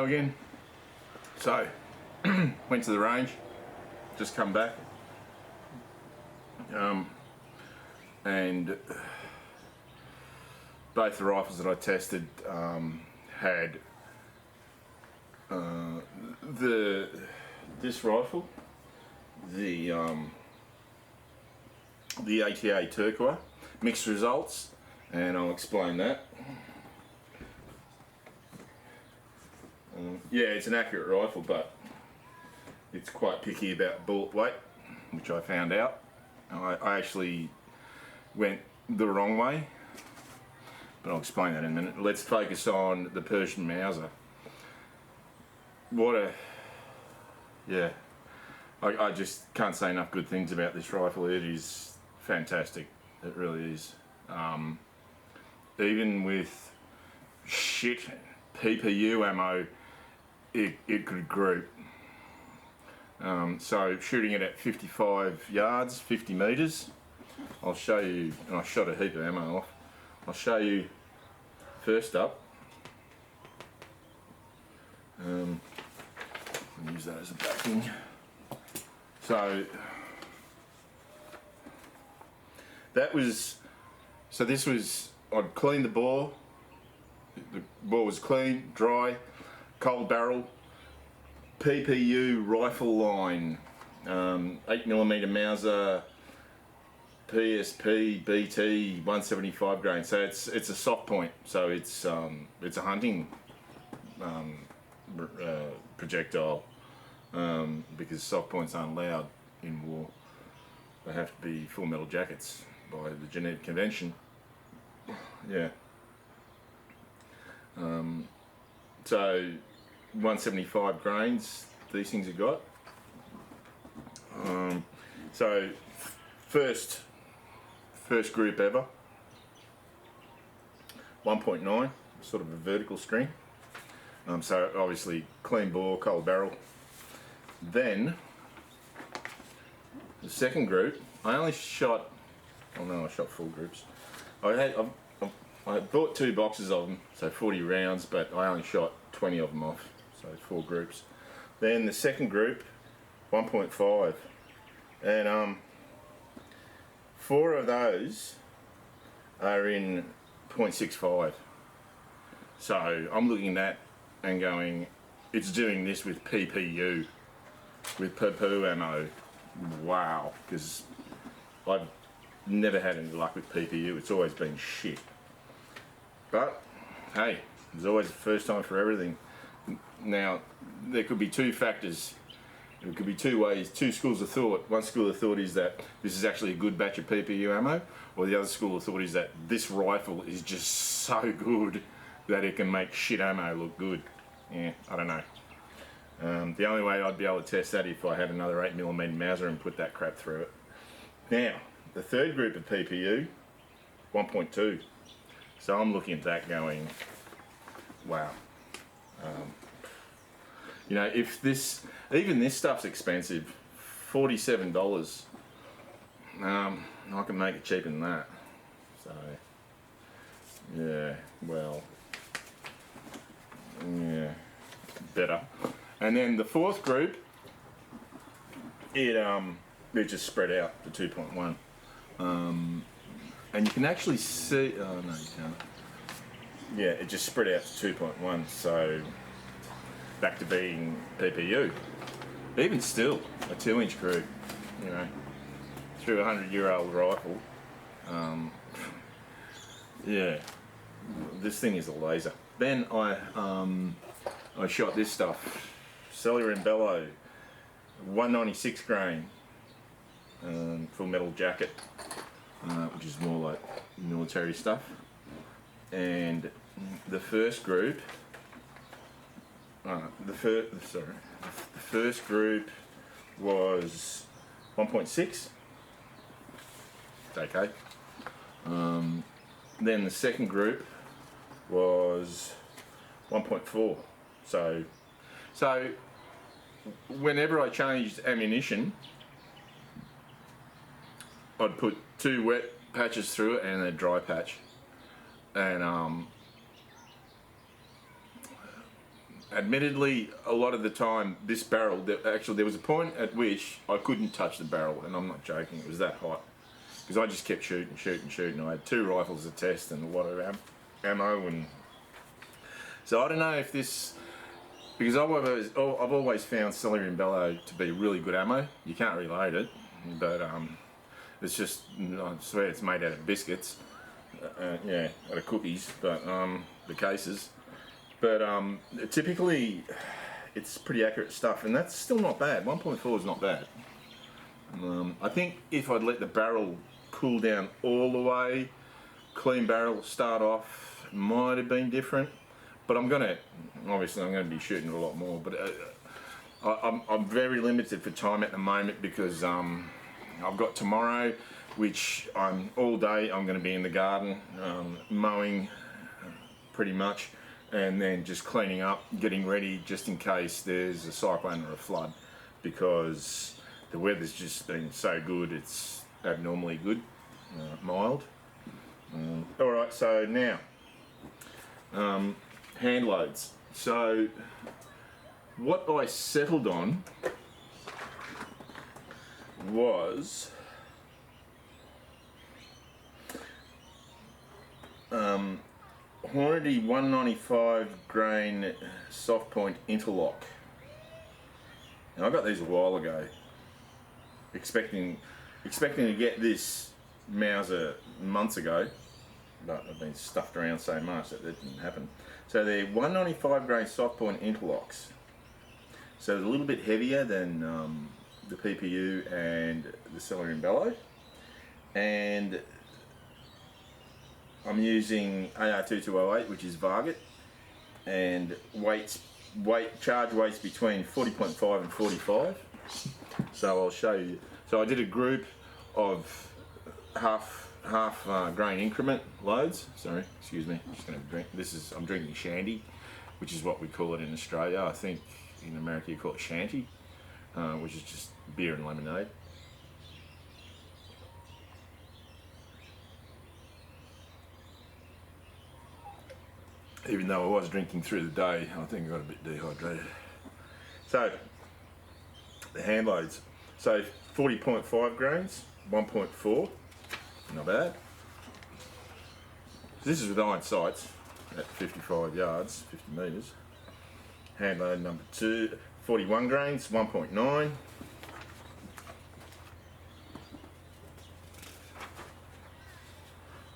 Hello again. So, went to the range, just come back, and both the rifles that I tested had this rifle, the ATA Turqua, mixed results, and I'll explain that. Yeah, it's an accurate rifle, but it's quite picky about bullet weight, which I found out. I actually went the wrong way, but I'll explain that in a minute. Let's focus on the Persian Mauser. Yeah, I just can't say enough good things about this rifle. It is fantastic, it really is. Even with shit PPU ammo, it could group. So shooting it at 55 yards, 50 metres, I'll show you, and I shot a heap of ammo off. I'll show you first up. I'll use that as a backing. So this was, I'd cleaned the bore. The bore was clean, dry, cold barrel, PPU rifle line, 8mm Mauser, PSP, BT, 175 grain. So it's a soft point. So it's a hunting projectile, because soft points aren't allowed in war. They have to be full metal jackets by the Geneva Convention. Yeah. So 175 grains these things have got. So first group ever, 1.9, sort of a vertical string. So obviously clean bore, cold barrel. Then the second group, I only shot, oh no, I shot full groups. I bought 2 boxes of them, so 40 rounds, but I only shot 20 of them off, so 4 groups. Then the second group, 1.5, and 4 of those are in 0.65. So I'm looking at that and going, it's doing this with PPU, with PPU ammo. Wow, because I've never had any luck with PPU. It's always been shit. But hey, there's always a first time for everything. Now, there could be 2 factors. It could be 2 ways, 2 schools of thought. One school of thought is that this is actually a good batch of PPU ammo, or the other school of thought is that this rifle is just so good that it can make shit ammo look good. Yeah, I don't know. The only way I'd be able to test that if I had another 8mm Mauser and put that crap through it. Now, the third group of PPU, 1.2. So I'm looking at that going, wow. You know, if this, even this stuff's expensive, $47, I can make it cheaper than that. So, yeah, well, yeah, better. And then the fourth group, it just spread out to 2.1. And you can actually see, oh no you can't. Yeah, it just spread out to 2.1, so back to being PPU. Even still, a 2-inch group, you know, through a 100-year-old rifle. Yeah, this thing is a laser. Then I shot this stuff, cellular and bellow, 196 grain, full metal jacket, which is more like military stuff. And the first group, the first group was 1.6. It's okay. Then the second group was 1.4. So whenever I changed ammunition, I'd put 2 wet patches through it and a dry patch. And admittedly, a lot of the time, this barrel, actually there was a point at which I couldn't touch the barrel, and I'm not joking, it was that hot. Because I just kept shooting. I had 2 rifles to test and a lot of ammo, and so I don't know if this, because I've always found celery and bellow to be really good ammo. You can't reload it, but it's just, I swear it's made out of biscuits, yeah, out of cookies, but the cases. But typically, it's pretty accurate stuff, and that's still not bad. 1.4 is not bad. I think if I'd let the barrel cool down all the way, clean barrel, start off, might have been different. But obviously I'm gonna be shooting a lot more. But I'm very limited for time at the moment because I've got tomorrow, which all day I'm gonna be in the garden mowing, pretty much. And then just cleaning up, getting ready just in case there's a cyclone or a flood, because the weather's just been so good, it's abnormally good, mild. Alright, so now, hand loads. So what I settled on was Hornady 195 grain soft point interlock. Now I got these a while ago, expecting to get this Mauser months ago, but I've been stuffed around so much that didn't happen. So they're 195 grain soft point interlocks. So it's a little bit heavier than the PPU and the celery and bellow, and I'm using ATA Turqua, which is Varget, and charge weights between 40.5 and 45. So I'll show you. So I did a group of half grain increment loads. Sorry, excuse me. I'm just going to drink. I'm drinking shandy, which is what we call it in Australia. I think in America you call it shanty, which is just beer and lemonade. Even though I was drinking through the day, I think I got a bit dehydrated. So, the hand loads. So 40.5 grains, 1.4, not bad. This is with iron sights at 55 yards, 50 metres. Hand load number 2, 41 grains, 1.9.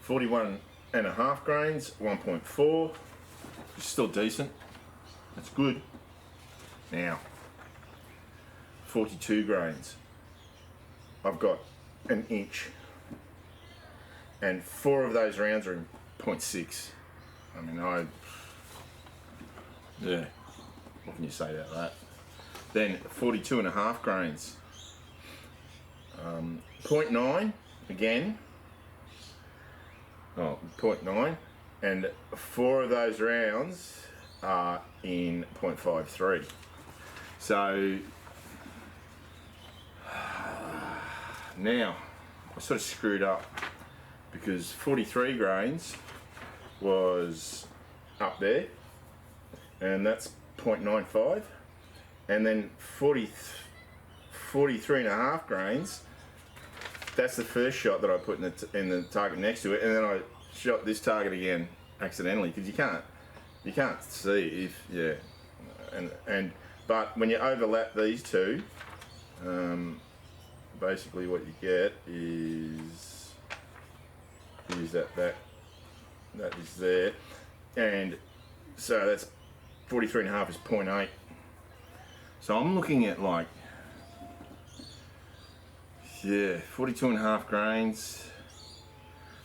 .5 grains, 1.4. It's still decent. That's good. Now, 42 grains. I've got an inch, and 4 of those rounds are in .6. I mean, yeah. What can you say about that? Then 42.5 grains. 0.9 again. Oh, 0.9, and 4 of those rounds are in .53. So now I sort of screwed up because 43 grains was up there, and that's .95, and then 43.5 grains. That's the first shot that I put in the target next to it, and then I shot this target again accidentally because you can't see if but when you overlap these two, basically what you get is that is there, and so that's 43.5 is 0.8. So I'm looking at like, yeah, 42.5 grains,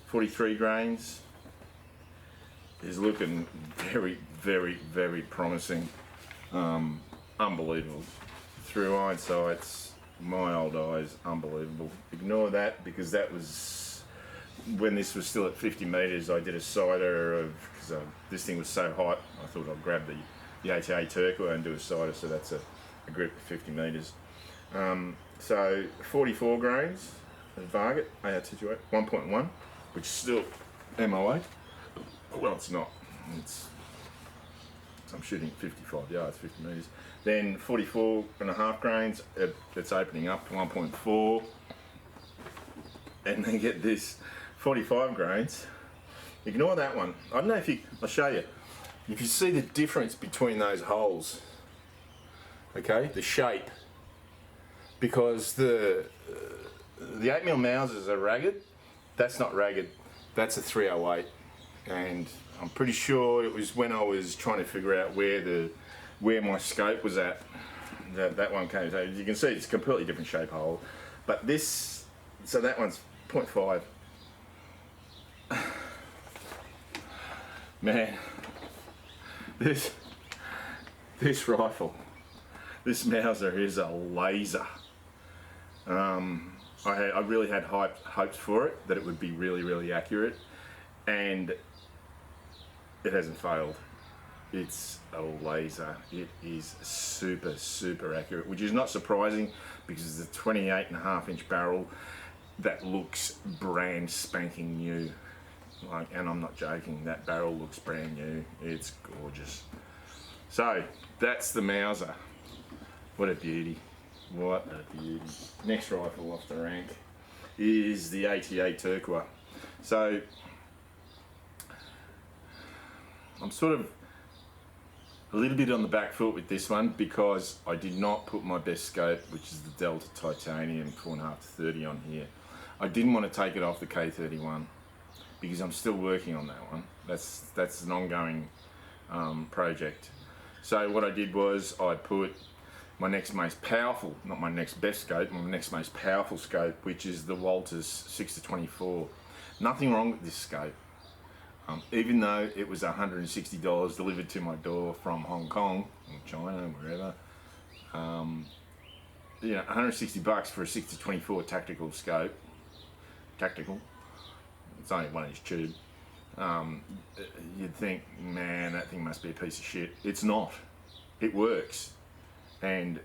43 grains is looking very, very, very promising. Unbelievable. Through iron sights, my old eyes, unbelievable. Ignore that because that was when this was still at 50 metres. I did a cider of, because this thing was so hot, I thought I'd grab the ATA Turqua and do a cider, so that's a grip of 50 metres. So 44 grains of Varget, ATA Turqua, 1.1, which is still MOA. Well, it's not. It's I'm shooting 55 yards, 50 metres. Then 44.5 grains, it's opening up to 1.4. And then get this, 45 grains. Ignore that one. I don't know if you, I'll show you. If you see the difference between those holes, okay, the shape, because the 8mm Mausers are ragged. That's not ragged, that's a 308. And I'm pretty sure it was when I was trying to figure out where my scope was at, that one came. So you can see it's a completely different shape hole. But this, so that one's 0.5. Man, this rifle, this Mauser is a laser. I really had hopes for it, that it would be really, really accurate, and it hasn't failed. It's a laser. It is super, super accurate, which is not surprising because it's a 28.5-inch barrel that looks brand spanking new. Like, and I'm not joking, that barrel looks brand new. It's gorgeous. So that's the Mauser. What a beauty. What a beauty. Next rifle off the rank is the ATA Turqua. So I'm sort of a little bit on the back foot with this one because I did not put my best scope, which is the Delta Titanium 4.5 to 30 on here. I didn't want to take it off the K31 because I'm still working on that one. That's an ongoing project. So what I did was I put my next most powerful, not my next best scope, my next most powerful scope, which is the Walters 6 to 24. Nothing wrong with this scope. Even though it was $160 delivered to my door from Hong Kong, or China, wherever, you know, 160 bucks for a 6 to 24 tactical scope. Tactical. It's only 1-inch tube. You'd think, man, that thing must be a piece of shit. It's not. It works. And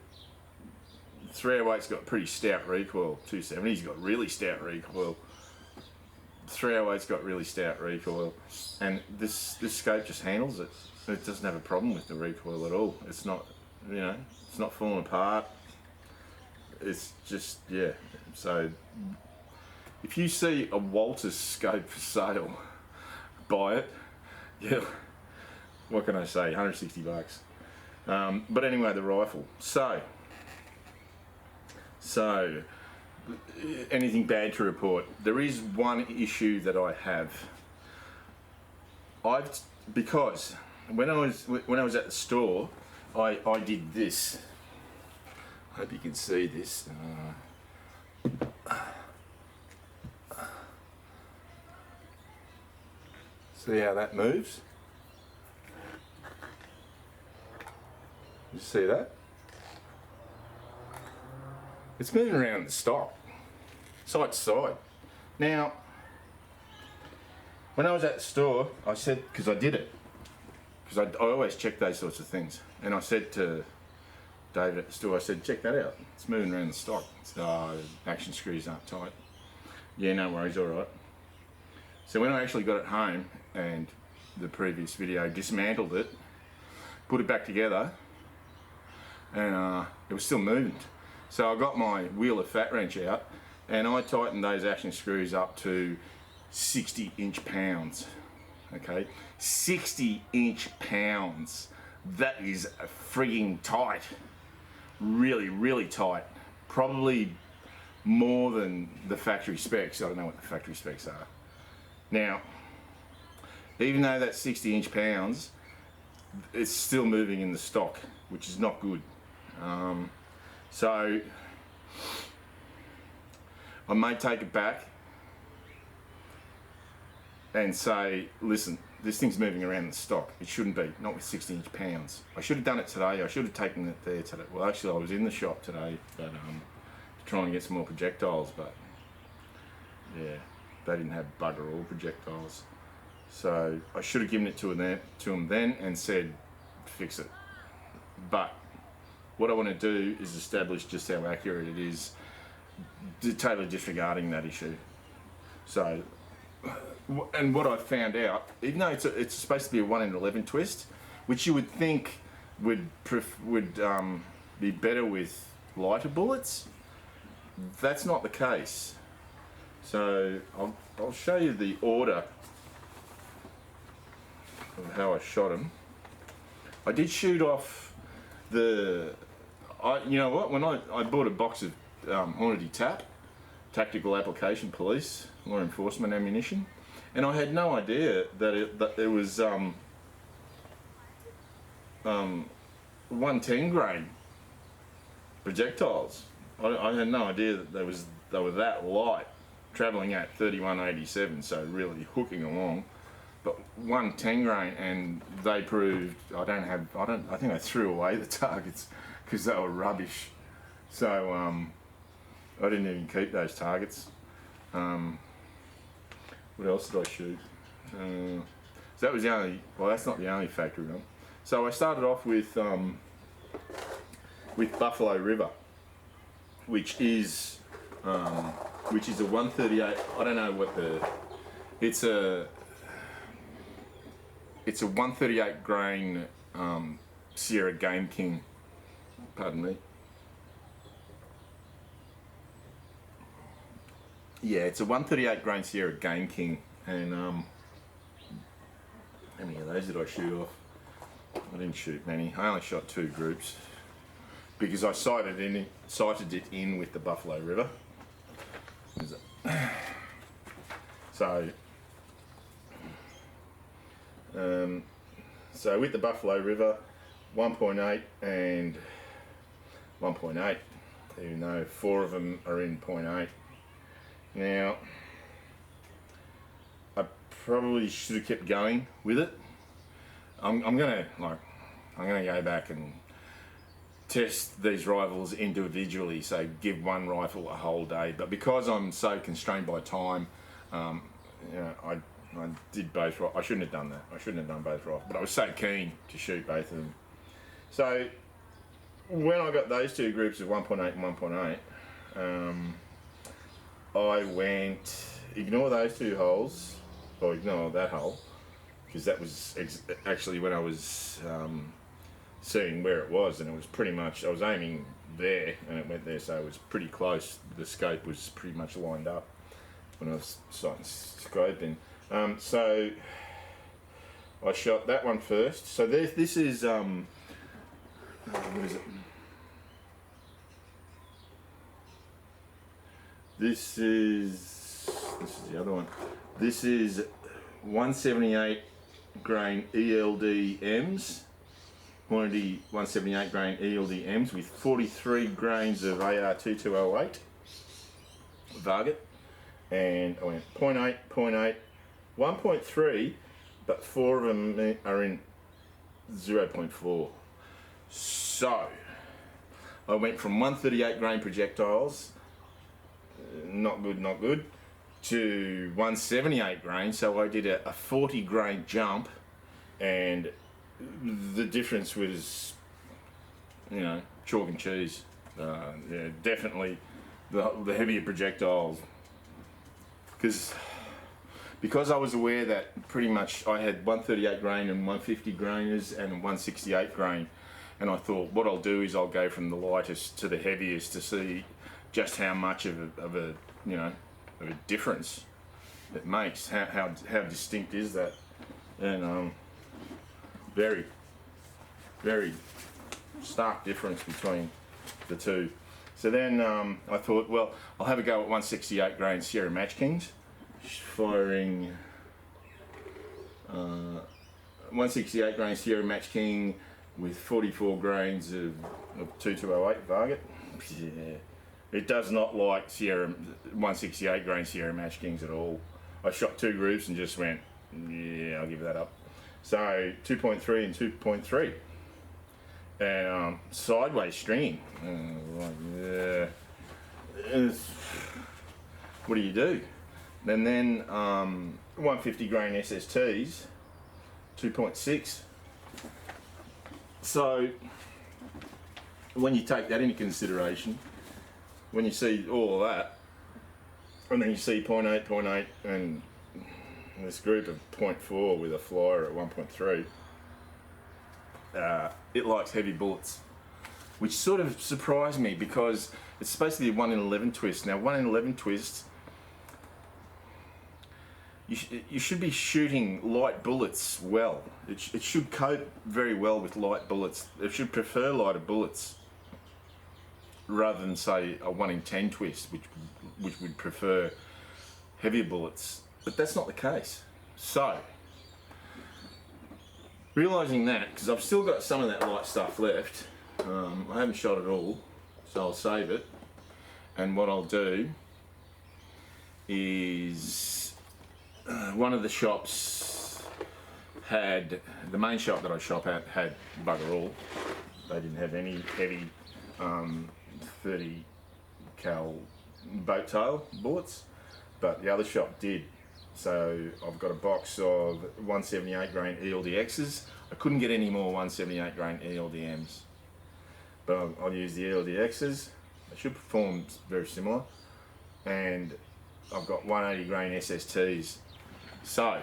308's got pretty stout recoil. 270's got really stout recoil. 308's got really stout recoil. And this scope just handles it. It doesn't have a problem with the recoil at all. It's not, you know, it's not falling apart. It's just, yeah. So if you see a Walters scope for sale, buy it. Yeah. What can I say? 160 bucks. But anyway, the rifle. So anything bad to report? There is one issue that I have. Because when I was at the store, I did this. I hope you can see this. See how that moves? You see that? It's moving around the stock, side to side. Now, when I was at the store, I said, because I did it, because I always check those sorts of things, and I said to David at the store, I said, check that out, it's moving around the stock. So action screws aren't tight. Yeah, no worries, all right. So when I actually got it home, and the previous video dismantled it, put it back together, and it was still moving. So I got my wheeler fat wrench out and I tightened those action screws up to 60 inch pounds. Okay, 60 inch pounds. That is frigging tight. Really, really tight. Probably more than the factory specs. I don't know what the factory specs are. Now, even though that's 60 inch pounds, it's still moving in the stock, which is not good. So I may take it back and say, listen, this thing's moving around the stock. It shouldn't be, not with 60 inch pounds. I should have done it today. I should have taken it there today. Well, actually I was in the shop today, but to try and get some more projectiles, but yeah, they didn't have bugger all projectiles. So I should have given it to them then and said, fix it. But what I want to do is establish just how accurate it is, totally disregarding that issue. So, and what I found out, even though it's supposed to be a 1 in 11 twist, which you would think would be better with lighter bullets. That's not the case. So I'll show you the order of how I shot them. I did shoot off you know what? When I bought a box of Hornady TAP, Tactical Application Police Law Enforcement ammunition, and I had no idea that it was 110 grain projectiles. I had no idea that they were that light, travelling at 3187, so really hooking along. But 110 grain, and they proved I think I threw away the targets because they were rubbish. So I didn't even keep those targets. What else did I shoot? So that was the only. Well, that's not the only factory one. So I started off with Buffalo River, which is a 138. I don't know what it's a 138 grain Sierra Game King. Pardon me. Yeah, it's a 138 grain Sierra Game King, and how many of those did I shoot off? I didn't shoot many. I only shot 2 groups because I sighted it in with the Buffalo River. So with the Buffalo River, 1.8 and 1.8, even though 4 of them are in 0.8. Now, I probably should have kept going with it. I'm gonna go back and test these rifles individually, so give one rifle a whole day. But because I'm so constrained by time, you know, I did both. I shouldn't have done that. I shouldn't have done both rifles, but I was so keen to shoot both of them. So when I got those 2 groups of 1.8 and 1.8, I went, ignore those 2 holes, or ignore that hole, because that was actually when I was seeing where it was, and it was pretty much, I was aiming there and it went there, so it was pretty close. The scope was pretty much lined up when I was scoping. So I shot that one first. So this is, what is it? This is the other one. This is 178 grain ELD-Ms, quantity 178 grain ELD-Ms with 43 grains of AR 2208 varget, and I went 0.8, 0.8, 1.3, but 4 of them are in 0.4. So I went from 138 grain projectiles, not good, to 178 grain. So I did a 40 grain jump, and the difference was, you know, chalk and cheese. Yeah, definitely the heavier projectiles, because I was aware that pretty much I had 138 grain and 150 grainers and 168 grain, and I thought what I'll do is I'll go from the lightest to the heaviest to see just how much of a difference it makes. How distinct is that? And very stark difference between the 2. So then I thought, well, I'll have a go at 168 grain Sierra Match Kings, firing 168 grain Sierra Match King with 44 grains of 2208 varget. Yeah. It does not like 168 grain Sierra Match Kings at all. I shot 2 groups and just went, yeah, I'll give that up. So 2.3 and 2.3. And sideways stringing. Yeah. What do you do? And then 150 grain SSTs, 2.6. So when you take that into consideration, when you see all of that, and then you see 0.8, 0.8, and this group of 0.4 with a flyer at 1.3, it likes heavy bullets, which sort of surprised me because it's supposed to be a 1 in 11 twist. Now 1 in 11 twist, you should be shooting light bullets well. It should cope very well with light bullets. It should prefer lighter bullets rather than say a 1 in 10 twist, which would prefer heavier bullets. But that's not the case. So, realising that, because I've still got some of that light stuff left, I haven't shot it all, so I'll save it. And what I'll do is, one of the shops had, the main shop that I shop at had bugger all. They didn't have any heavy 30 cal boat tail bullets, but the other shop did. So I've got a box of 178 grain ELDXs. I couldn't get any more 178 grain ELDMs, but I'll use the ELDXs. They should perform very similar. And I've got 180 grain SSTs. So,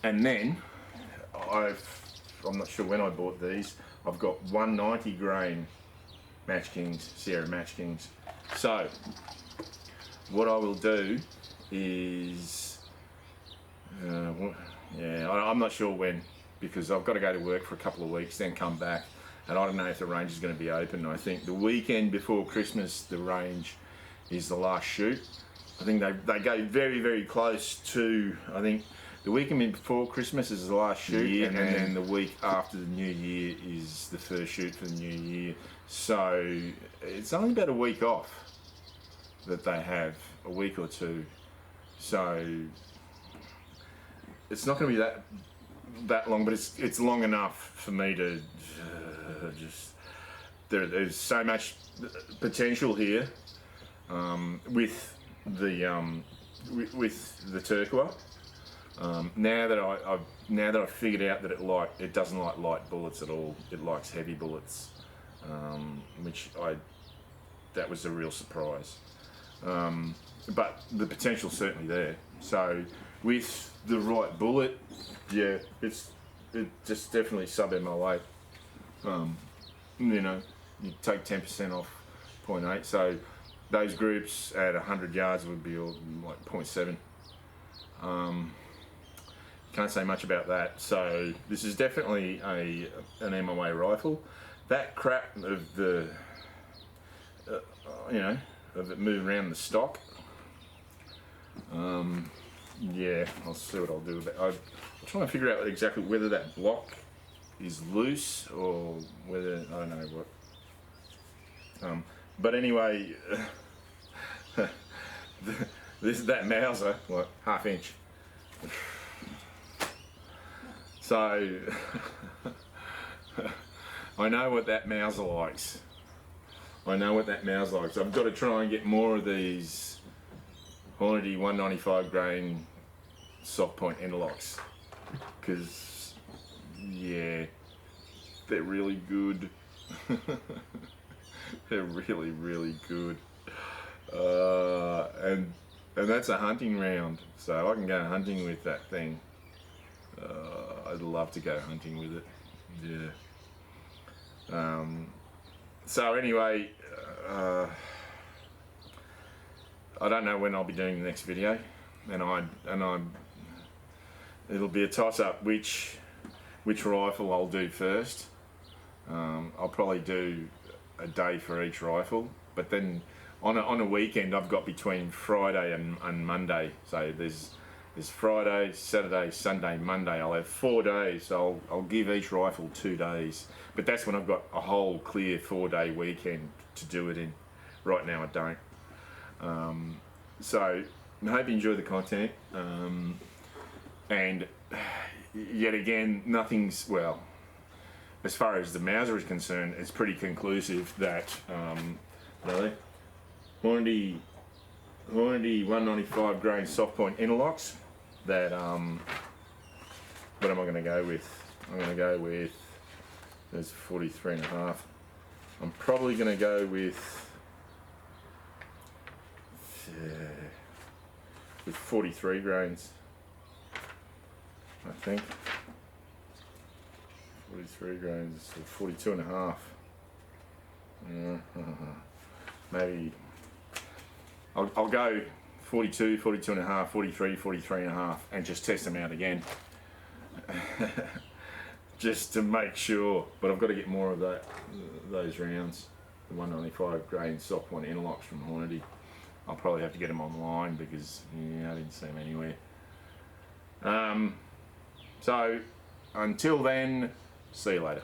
and then I'm not sure when I bought these. I've got 190 grain Match Kings, Sierra Match Kings. So, what I will do is, I'm not sure when, because I've got to go to work for a couple of weeks, then come back, and I don't know if the range is going to be open. I think the weekend before Christmas, the range is the last shoot. I think they go very, very close to, I think the weekend before Christmas is the last shoot, and then the week after the New Year is the first shoot for the New Year. So it's only about a week off that they have, a week or two. So it's not going to be that long, but it's long enough for me to just, there's so much potential here with the Turqua. Now that I've figured out that it doesn't like light bullets at all. It likes heavy bullets, that was a real surprise. But the potential's certainly there. So with the right bullet, yeah, it just definitely sub MOA. You know, you take 10% off 0.8. So those groups at 100 yards would be like 0.7. Can't say much about that. So this is definitely an MOA rifle. That crap of the, of it moving around the stock. Yeah, I'll see what I'll do with it. I'm trying to figure out exactly whether that block is loose or whether, I don't know what. But anyway, that Mauser, what, ½ inch. So, I know what that Mauser likes. I've got to try and get more of these Hornady 195 grain soft point interlocks, because, yeah, they're really good. They're really, really good. And that's a hunting round, so I can go hunting with that thing. I'd love to go hunting with it. Yeah. So anyway, I don't know when I'll be doing the next video, and it'll be a toss-up which rifle I'll do first. I'll probably do a day for each rifle, but then on a weekend I've got between Friday and Monday. So there's Friday, Saturday, Sunday, Monday. I'll have 4 days. So I'll give each rifle 2 days. But that's when I've got a whole clear 4-day weekend to do it in. Right now I don't. So I hope you enjoy the content. And yet again, nothing's, well, as far as the Mauser is concerned, it's pretty conclusive that Hornady 195 grain soft point interlocks, that what am I going to go with? I'm going to go with, there's 43.5. I'm probably going to go with 43 grains, I think. 43 grains, 42 and a half. Maybe I'll go 42, 42 and a half, 43, 43 and a half, and just test them out again. Just to make sure, but I've got to get more of those rounds. The 195 grain soft one interlocks from Hornady. I'll probably have to get them online because I didn't see them anywhere. So until then, see you later.